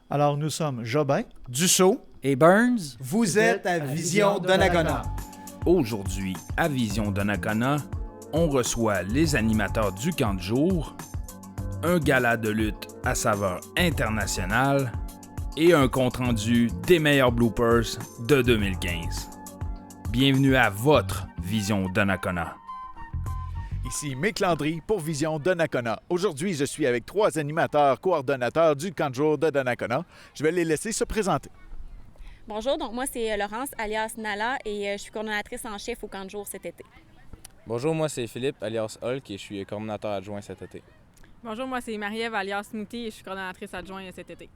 Alors, nous sommes Jobin, Dussault et Burns. Vous êtes à Vision Donnacona. Aujourd'hui, à Vision Donnacona, on reçoit les animateurs du camp de jour, un gala de lutte à saveur internationale et un compte-rendu des meilleurs bloopers de 2015. Bienvenue à votre Vision Donnacona. Ici Mick Landry pour Vision Donnacona. Aujourd'hui, je suis avec 3 animateurs coordonnateurs du camp de jour de Donnacona. Je vais les laisser se présenter. Bonjour, donc moi c'est Laurence alias Nala et je suis coordonnatrice en chef au camp de jour cet été. Bonjour, moi c'est Philippe alias Hulk et je suis coordonnateur adjoint cet été. Bonjour, moi c'est Marie-Ève alias Smoothie et je suis coordonnatrice adjointe cet été.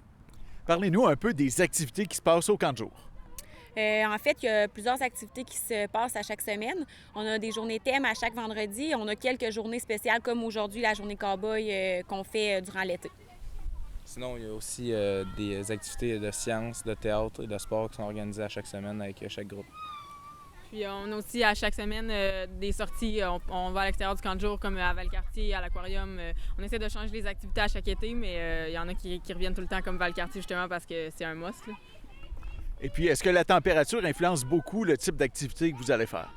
Parlez-nous un peu des activités qui se passent au camp de jour. En fait, il y a plusieurs activités qui se passent à chaque semaine. On a des journées thèmes à chaque vendredi. On a quelques journées spéciales comme aujourd'hui la journée cowboy qu'on fait durant l'été. Sinon, il y a aussi des activités de sciences, de théâtre et de sport qui sont organisées à chaque semaine avec chaque groupe. Puis on a aussi à chaque semaine des sorties. On va à l'extérieur du camp de jour comme à Valcartier, à l'aquarium. On essaie de changer les activités à chaque été, mais il y en a qui reviennent tout le temps comme Valcartier justement parce que c'est un must, là. Et puis, est-ce que la température influence beaucoup le type d'activité que vous allez faire?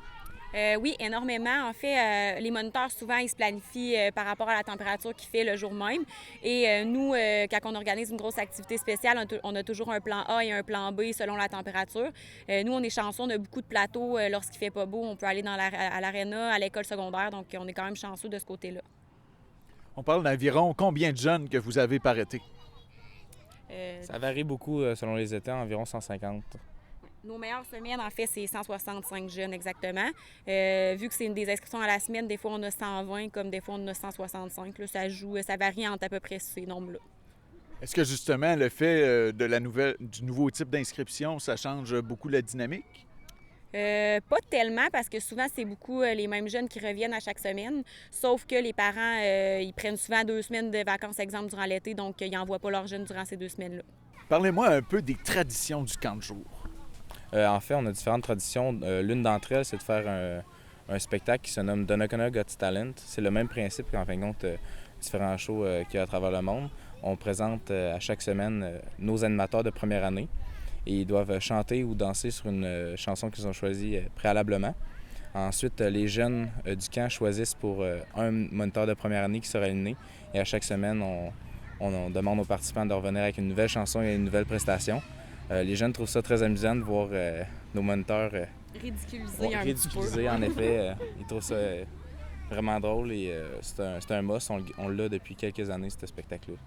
Oui, énormément. En fait, les moniteurs, souvent, ils se planifient par rapport à la température qu'il fait le jour même. Et nous, quand on organise une grosse activité spéciale, on a toujours un plan A et un plan B selon la température. Nous, on est chanceux, on a beaucoup de plateaux. Lorsqu'il fait pas beau, on peut aller à l'aréna, à l'école secondaire. Donc, on est quand même chanceux de ce côté-là. On parle d'environ combien de jeunes que vous avez par été? Ça varie beaucoup selon les étés, environ 150. Nos meilleures semaines, en fait, c'est 165 jeunes exactement. Vu que c'est des inscriptions à la semaine, des fois, on a 120, comme des fois, on a 165. Là, ça varie entre à peu près ces nombres-là. Est-ce que, justement, le fait du nouveau type d'inscription, ça change beaucoup la dynamique? Pas tellement, parce que souvent, c'est beaucoup les mêmes jeunes qui reviennent à chaque semaine, sauf que les parents, ils prennent souvent 2 semaines de vacances, exemple, durant l'été, donc ils n'envoient pas leurs jeunes durant ces 2 semaines-là. Parlez-moi un peu des traditions du camp de jour. En fait, on a différentes traditions. L'une d'entre elles, c'est de faire un spectacle qui se nomme Donnacona Got Talent. C'est le même principe qu'en fin de compte, différents shows qu'il y a à travers le monde. On présente à chaque semaine nos animateurs de première année. Et ils doivent chanter ou danser sur une chanson qu'ils ont choisie préalablement. Ensuite, les jeunes du camp choisissent pour un moniteur de première année qui sera aligné. Et à chaque semaine, on demande aux participants de revenir avec une nouvelle chanson et une nouvelle prestation. Les jeunes trouvent ça très amusant de voir nos moniteurs ridiculisés en effet. Ils trouvent ça vraiment drôle et c'est un must. On l'a depuis quelques années, ce spectacle-là.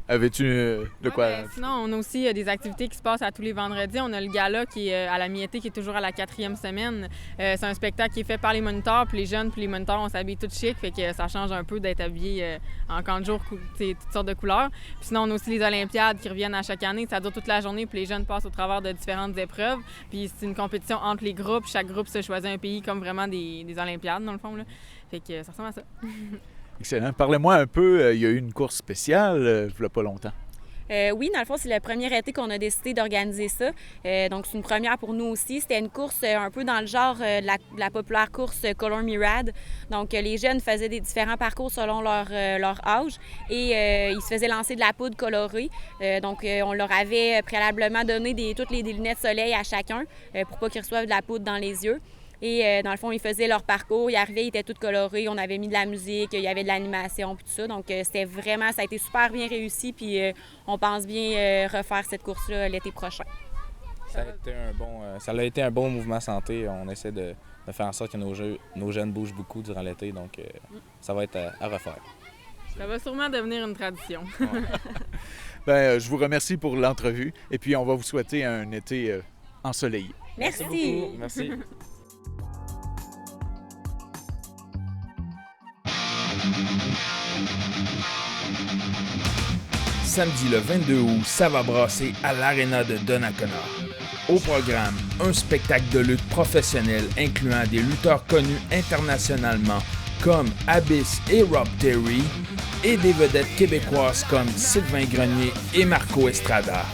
Avais-tu de quoi? Sinon, on a aussi des activités qui se passent à tous les vendredis. On a le gala qui est à la mi-été, qui est toujours à la 4e semaine. C'est un spectacle qui est fait par les moniteurs, puis les jeunes, puis les moniteurs, on s'habille tout chic, fait que ça change un peu d'être habillé en camp de jour, toutes sortes de couleurs. Puis sinon, on a aussi les Olympiades qui reviennent à chaque année. Ça dure toute la journée, puis les jeunes passent au travers de différentes épreuves. Puis c'est une compétition entre les groupes. Chaque groupe se choisit un pays comme vraiment des Olympiades, dans le fond, là. Fait que ça ressemble à ça. Excellent. Parlez-moi un peu, il y a eu une course spéciale il n'y a pas longtemps. Oui, dans le fond, c'est le premier été qu'on a décidé d'organiser ça. Donc, c'est une première pour nous aussi. C'était une course un peu dans le genre de la populaire course Color Me Rad. Donc, les jeunes faisaient des différents parcours selon leur âge et ils se faisaient lancer de la poudre colorée. Donc, on leur avait préalablement donné toutes les lunettes soleil à chacun pour pas qu'ils reçoivent de la poudre dans les yeux. Et dans le fond, ils faisaient leur parcours, ils arrivaient, ils étaient tous colorés, on avait mis de la musique, il y avait de l'animation, puis tout ça. Donc, c'était vraiment, ça a été super bien réussi, puis on pense bien refaire cette course-là l'été prochain. Ça a été un bon mouvement santé. On essaie de faire en sorte que nos jeunes bougent beaucoup durant l'été, donc ça va être à refaire. Ça va sûrement devenir une tradition. Bien, je vous remercie pour l'entrevue, et puis on va vous souhaiter un été ensoleillé. Merci beaucoup. Merci. Samedi le 22 août, ça va brasser à l'Arena de Donnacona. Au programme, un spectacle de lutte professionnel incluant des lutteurs connus internationalement comme Abyss et Rob Terry et des vedettes québécoises comme Sylvain Grenier et Marco Estrada.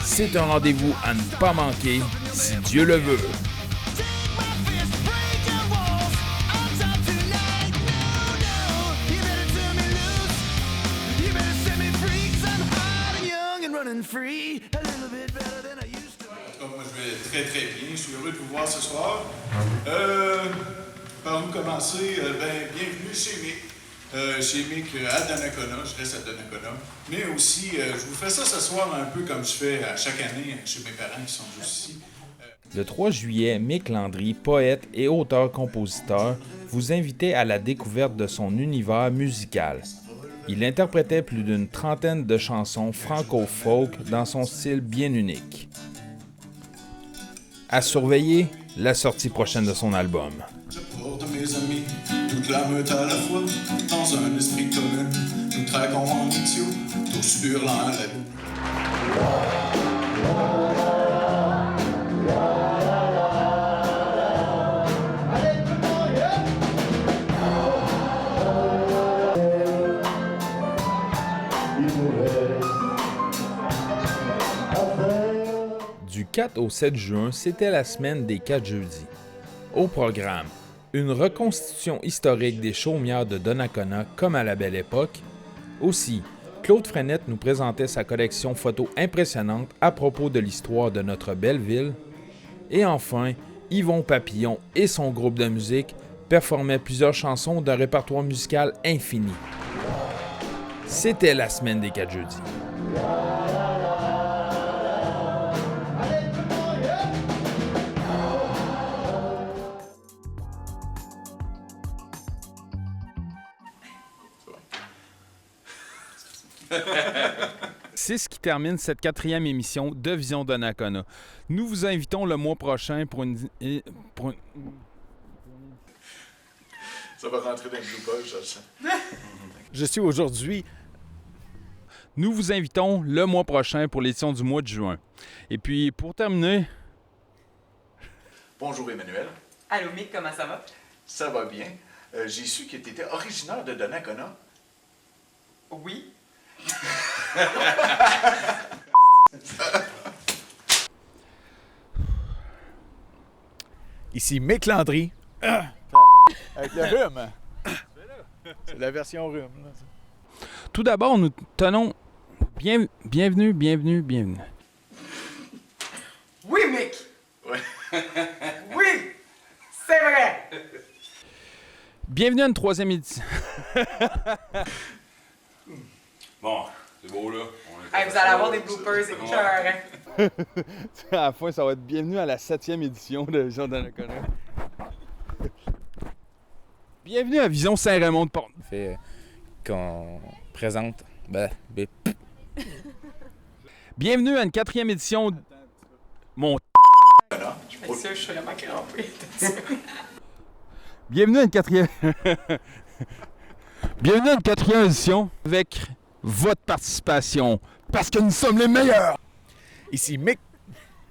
C'est un rendez-vous à ne pas manquer, si Dieu le veut. Moi, je vais très très bien. Je suis heureux de vous voir ce soir. Par où commencer? Bienvenue chez Mick. Chez Mick à Donnacona. Je reste à Donnacona. Mais aussi, je vous fais ça ce soir un peu comme je fais à chaque année chez mes parents qui sont juste ici. Le 3 juillet, Mick Landry, poète et auteur-compositeur, vous invitait à la découverte de son univers musical. Il interprétait plus d'une trentaine de chansons franco-folk dans son style bien unique. À surveiller la sortie prochaine de son album. Je porte mes amis, toute la meute à la fois, dans un esprit commun. Nous traquons en idiot, tous hurlant à la boue. Du 4 au 7 juin, c'était la semaine des 4 jeudis. Au programme, une reconstitution historique des chaumières de Donnacona comme à la belle époque. Aussi, Claude Frenette nous présentait sa collection photo impressionnante à propos de l'histoire de notre belle ville. Et enfin, Yvon Papillon et son groupe de musique performaient plusieurs chansons d'un répertoire musical infini. C'était la semaine des 4 jeudis. C'est ce qui termine cette 4e émission de Vision Donnacona. Nous vous invitons le mois prochain pour une... Ça va rentrer dans le bloopage, je le sens. Je suis aujourd'hui... Nous vous invitons le mois prochain pour l'édition du mois de juin. Et puis, pour terminer... Bonjour Emmanuel. Allô Mick, comment ça va? Ça va bien. J'ai su que tu étais originaire de Donnacona. Oui. Ici Mick Landry. Avec le rhume. C'est la version rhume. Là. Tout d'abord, nous tenons... Bienvenue. Oui Mick! Ouais. Oui! C'est vrai! Bienvenue à une 3e édition. Bon, c'est beau là. Hey, vous allez avoir des bloopers, c'est cœur. À la fin, ça va être bienvenue à la 7e édition de Vision Donnacona. Bienvenue à Vision Saint-Raymond-de-Port. Fait qu'on présente... Bienvenue à une 4e édition... Mon... Je suis sûr, je suis vraiment crampé. Bienvenue à une 4e... Bienvenue à une 4e édition avec votre participation, parce que nous sommes les meilleurs! Ici Mick.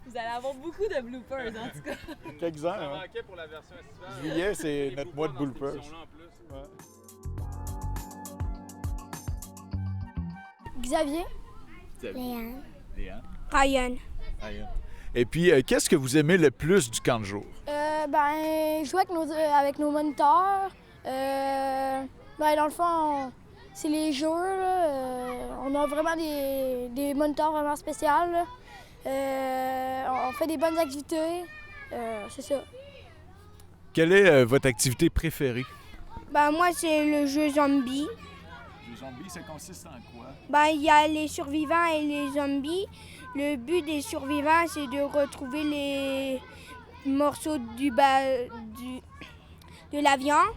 Vous allez avoir beaucoup de bloopers, en tout cas. Quelques-uns. Hein? pour la version estivale. Juillet, c'est notre mois de bloopers. Xavier. Léa. Ryan. Et puis, qu'est-ce que vous aimez le plus du camp de jour? Jouer avec nos moniteurs. Dans le fond, c'est les jeux. On a vraiment des moniteurs vraiment spéciaux. On fait des bonnes activités. C'est ça. Quelle est votre activité préférée? Moi, c'est le jeu zombie. Le zombie, ça consiste en quoi? Il y a les survivants et les zombies. Le but des survivants, c'est de retrouver les morceaux de la viande.